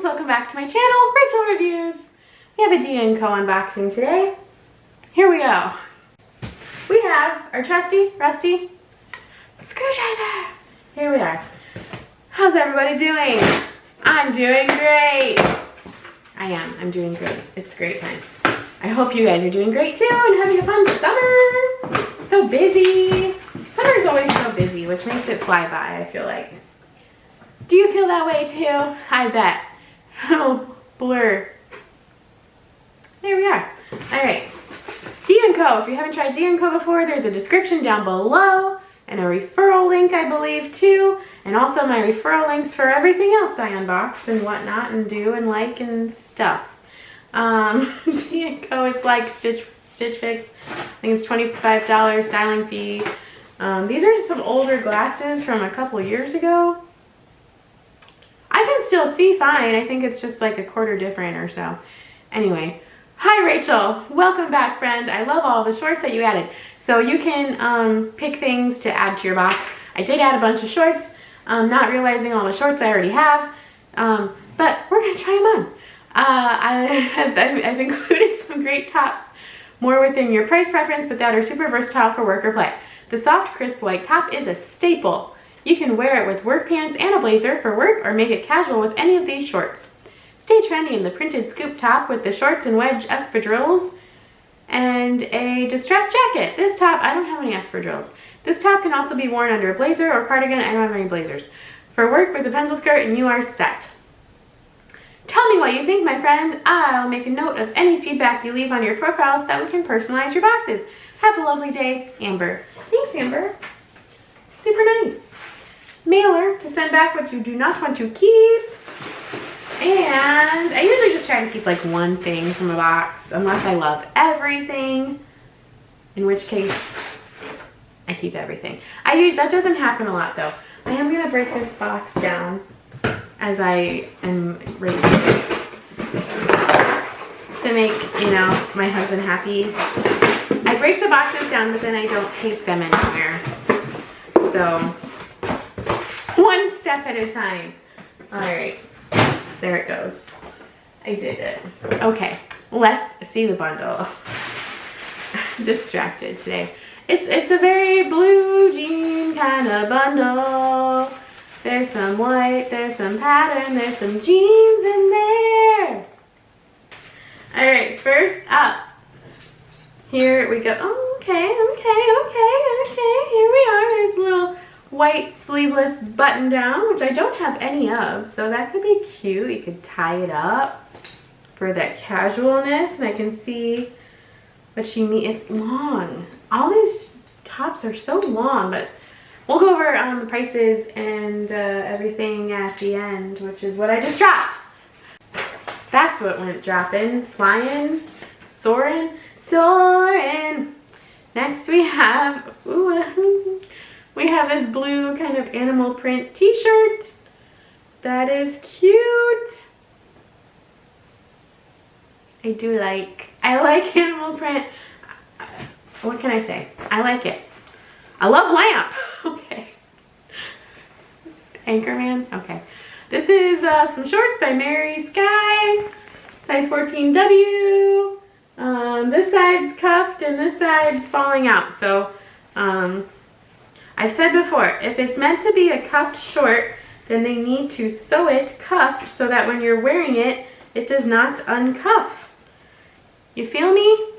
friends, welcome back to my channel, Rachel Reviews. We have a D & Co unboxing today. Here we go. We have our trusty, rusty screwdriver. Here we are. How's everybody doing? I'm doing great. I'm doing great. It's a great time. I hope you guys are doing great too and having a fun summer. So busy. Summer's always so busy, which makes it fly by, I feel like. Do you feel that way too? I bet. Oh, blur. There we are. All right. D & Co. If you haven't tried D & Co before, there's a description down below and a referral link, I believe, too. And also my referral links for everything else I unbox and whatnot and do and like and stuff. D & Co. It's like Stitch Fix. I think it's $25 styling fee. These are some older glasses from a couple years ago. I can still see fine. I think it's just like a quarter different or so. Anyway, hi Rachel. Welcome back, friend. I love all the shorts that you added. So you can pick things to add to your box. I did add a bunch of shorts, not realizing all the shorts I already have, but we're gonna try them on. I've included some great tops, more within your price preference, but that are super versatile for work or play. The soft, crisp white top is a staple. You can wear it with work pants and a blazer for work or make it casual with any of these shorts. Stay trendy in the printed scoop top with the shorts and wedge espadrilles and a distressed jacket. This top, I don't have any espadrilles. This top can also be worn under a blazer or cardigan. I don't have any blazers. For work with a pencil skirt and you are set. Tell me what you think, my friend. I'll make a note of any feedback you leave on your profile so that we can personalize your boxes. Have a lovely day, Amber. Thanks, Amber. Super nice. Mailer to send back what you do not want to keep. And I usually just try to keep like one thing from a box, unless I love everything, in which case I keep everything. That doesn't happen a lot though. I am gonna break this box down as I am raising it to make, you know, my husband happy. I break the boxes down, but then I don't take them anywhere. So one step at a time. All right, there it goes. I did it. Okay, let's see the bundle. I'm distracted today. It's a very blue jean kind of bundle. There's some white, there's some pattern, there's some jeans in there. All right, first up, here we go. Oh, okay. Here we are. There's a little white sleeveless button down, which I don't have any of, so that could be cute. You could tie it up for that casualness, and I can see what she means. It's long. All these tops are so long, but we'll go over the prices and everything at the end, which is what I just dropped. That's what went dropping, flying, soaring. Next we have, we have this blue kind of animal print t-shirt. That is cute. I like animal print. What can I say? I like it. I love lamp. Okay. Anchorman. Okay. This is some shorts by Mary Sky, size 14W. This side's cuffed and this side's falling out. So I've said before, if it's meant to be a cuffed short, then they need to sew it cuffed so that when you're wearing it, it does not uncuff. You feel me?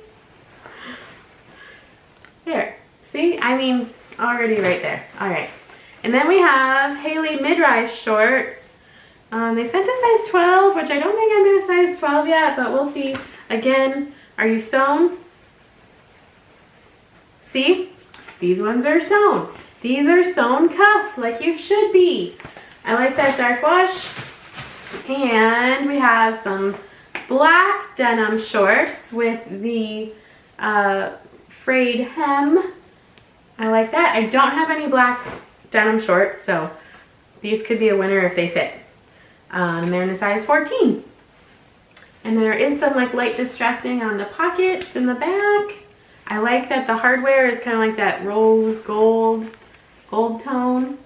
There. See? I mean, already right there. All right. And then we have Haley mid-rise shorts. They sent a size 12, which I don't think I'm in a size 12 yet, but we'll see. Again, are you sewn? See? These ones are sewn. These are sewn cuffed like you should be. I like that dark wash. And we have some black denim shorts with the frayed hem. I like that. I don't have any black denim shorts, so these could be a winner if they fit. They're in a size 14. And there is some like light distressing on the pockets in the back. I like that the hardware is kind of like that rose gold tone.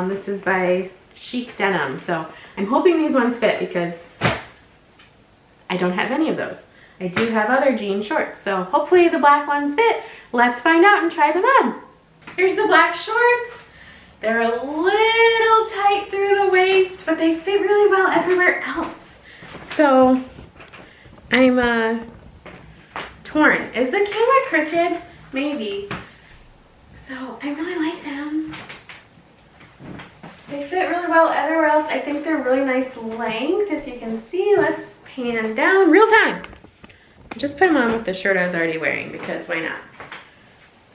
This is by chic denim. So I'm hoping these ones fit because I don't have any of those. I do have other jean shorts, so hopefully the black ones fit. Let's find out and try them on. Here's the black shorts. They're a little tight through the waist, but they fit really well everywhere else. So I'm torn. Is the camera crooked? Maybe. So I really like them. They fit really well everywhere else. I think they're really nice length. If you can see, let's pan down real time. Just put them on with the shirt I was already wearing because why not?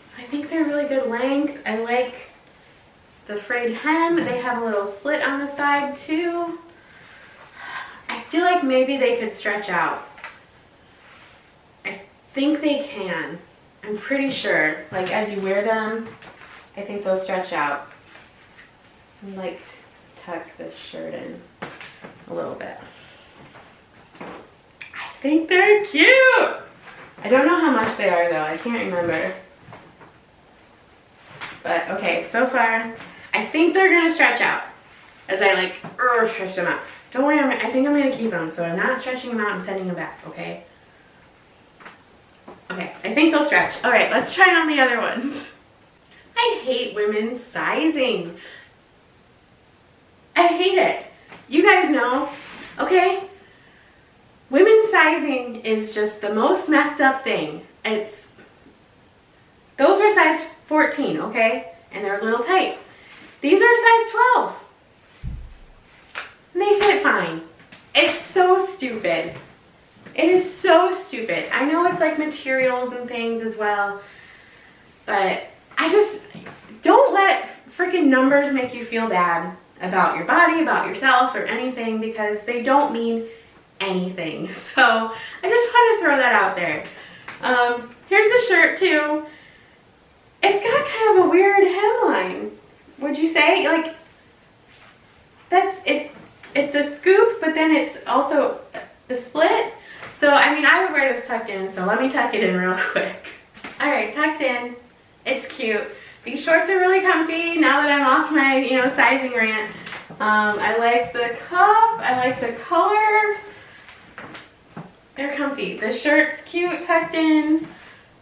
So I think they're really good length. I like the frayed hem. They have a little slit on the side too. I feel like maybe they could stretch out. I think they can. I'm pretty sure. Like as you wear them, I think they'll stretch out. I like to tuck this shirt in a little bit. I think they're cute. I don't know how much they are though. I can't remember. But okay, so far, I think they're gonna stretch out as I like stretch them out. Don't worry, I think I'm gonna keep them, so I'm not stretching them out and sending them back, okay? Okay, I think they'll stretch. All right, let's try on the other ones. I hate women's sizing. I hate it. You guys know, okay? Women's sizing is just the most messed up thing. Those are size 14, okay? And they're a little tight. These are size 12. And they fit fine. It's so stupid. It is so stupid. I know it's like materials and things as well, but I just don't let freaking numbers make you feel bad about your body, about yourself, or anything because they don't mean anything. So I just want to throw that out there. Here's the shirt too. It's got kind of a weird hemline. Would you say? Like that's it. It's a scoop, but then it's also a split. So I mean, I would wear this tucked in. So let me tuck it in real quick. All right, tucked in. It's cute. These shorts are really comfy now that I'm off my, sizing rant. I like the cuff. I like the color. They're comfy. The shirt's cute, tucked in.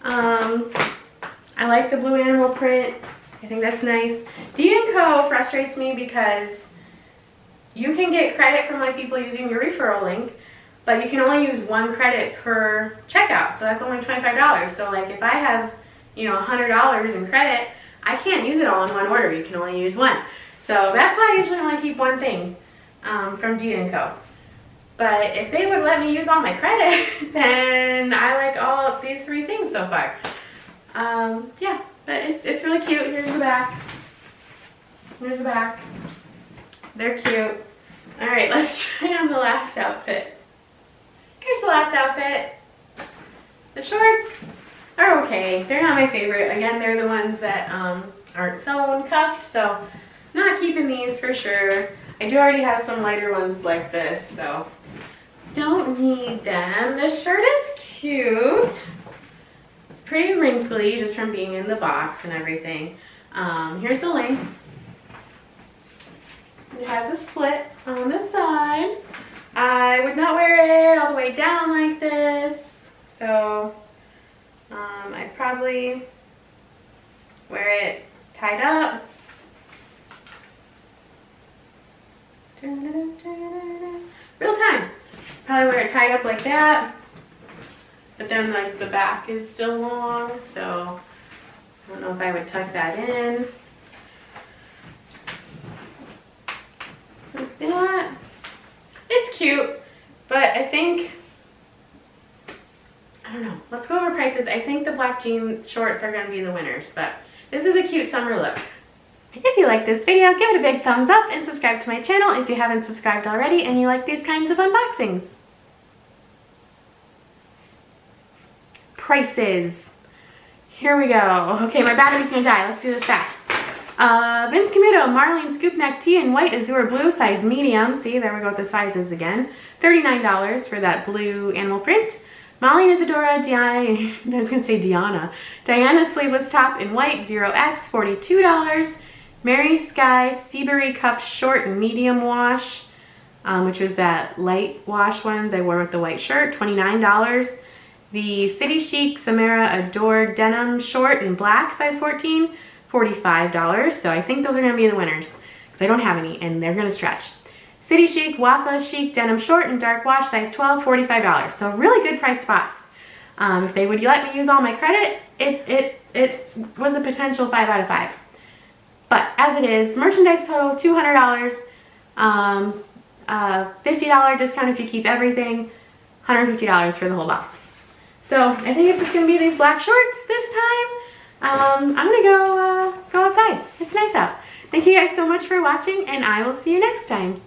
I like the blue animal print. I think that's nice. D&Co frustrates me because you can get credit from like people using your referral link, but you can only use one credit per checkout. So that's only $25. So like if I have, $100 in credit, I can't use it all in one order. You can only use one. So that's why I usually only keep one thing from D&Co. But if they would let me use all my credit, then I like all these 3 things so far. Yeah, but it's really cute. Here's the back. Here's the back. They're cute. All right, let's try on the last outfit. Here's the last outfit. The shorts are okay. They're not my favorite. Again, they're the ones that aren't sewn, cuffed, so not keeping these for sure. I do already have some lighter ones like this, so don't need them. The shirt is cute. It's pretty wrinkly just from being in the box and everything. Here's the length. It has a split on the side. I would not wear it all the way down like this, so I'd probably wear it tied up. Real time. Probably wear it tied up like that, but then like the back is still long, so I don't know if I would tuck that in. You know what? It's cute, but I think, I don't know. Let's go over prices. I think the black jean shorts are going to be the winners, but this is a cute summer look. If you like this video, give it a big thumbs up and subscribe to my channel if you haven't subscribed already and you like these kinds of unboxings. Prices. Here we go. Okay, my battery's gonna die. Let's do this fast. Vince Camuto, Marlene Scoop Neck Tee in white azure blue, size medium. See, there we go with the sizes again. $39 for that blue animal print. Marlene Isadora, I was gonna say Diana. Diana sleeveless top in white, 0X, $42. Mary Sky Seabury Cuffed Short and Medium Wash, which was that light wash ones I wore with the white shirt, $29. The City Chic Samara Adore Denim Short in black, size 14, $45. So I think those are going to be the winners because I don't have any and they're going to stretch. City Chic Wafa Chic Denim Short in dark wash, size 12, $45. So a really good priced box. If they would let me use all my credit, it was a potential 5 out of 5. But as it is, merchandise total $200, $50 discount if you keep everything, $150 for the whole box. So I think it's just gonna be these black shorts this time. I'm gonna go outside. It's nice out. Thank you guys so much for watching, and I will see you next time.